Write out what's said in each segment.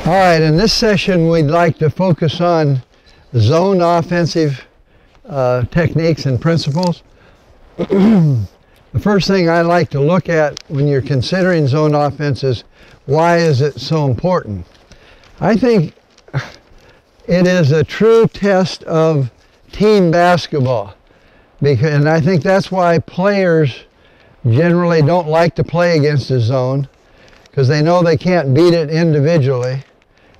All right, in this session we'd like to focus on zone offensive techniques and principles. The first thing I like to look at when you're considering zone offense is why is it so important? I think it is a true test of team basketball, and I think that's why players generally don't like to play against a zone, because they know they can't beat it individually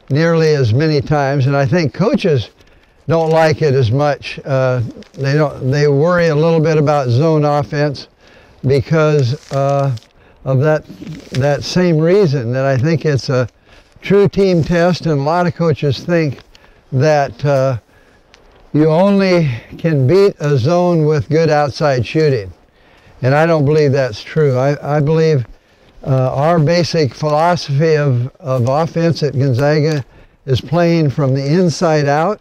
nearly as many times, and I think coaches don't like it as much. They worry a little bit about zone offense because of that same reason, that I think it's a true team test, and a lot of coaches think that you only can beat a zone with good outside shooting, and I don't believe that's true. I believe our basic philosophy of offense at Gonzaga is playing from the inside out,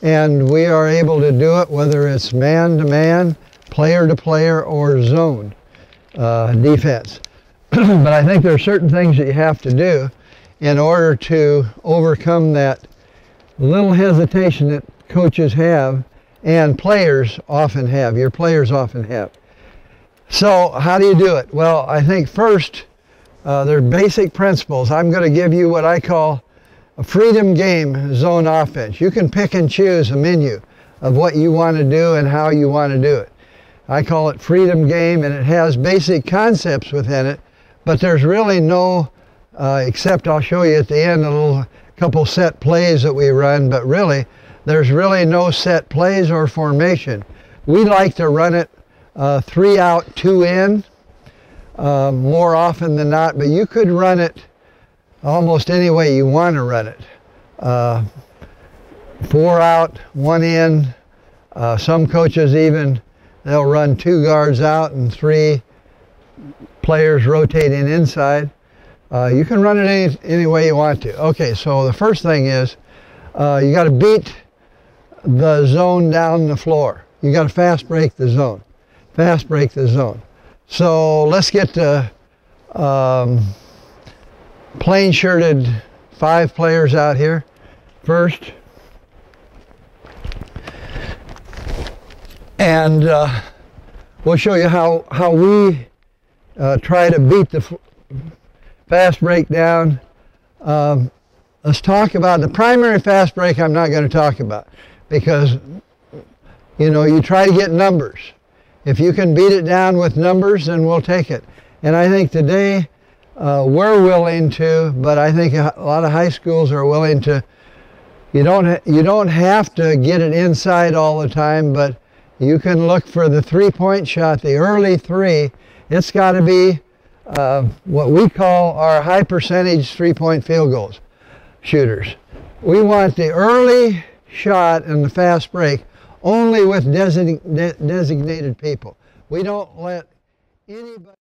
and we are able to do it whether it's man-to-man, player-to-player, or zone defense. But I think there are certain things that you have to do in order to overcome that little hesitation that coaches have and players often have. Your players often have. So how do you do it? Well, I think first, there are basic principles. I'm going to give you what I call a freedom game zone offense. You can pick and choose a menu of what you want to do and how you want to do it. I call it freedom game, and it has basic concepts within it, but there's really no, except I'll show you at the end a couple set plays that we run, but really, there's really no set plays or formation. We like to run it 3 out, 2 in, more often than not, but you could run it almost any way you want to run it. 4 out, 1 in. Some coaches even, they'll run 2 guards out and 3 players rotating inside. You can run it any way you want to. Okay, so the first thing is you got to beat the zone down the floor. You got to fast break the zone. Fast break the zone. So let's get to plain shirted 5 players out here first. And we'll show you how we try to beat the fast break down. Let's talk about the primary fast break. I'm not going to talk about, because you try to get numbers. If you can beat it down with numbers, then we'll take it. And I think today we're willing to, but I think a lot of high schools are willing to. You don't have to get it inside all the time, but you can look for the 3-point shot, the early 3. It's got to be what we call our high percentage 3-point field goals shooters. We want the early shot and the fast break only with designated people. We don't let anybody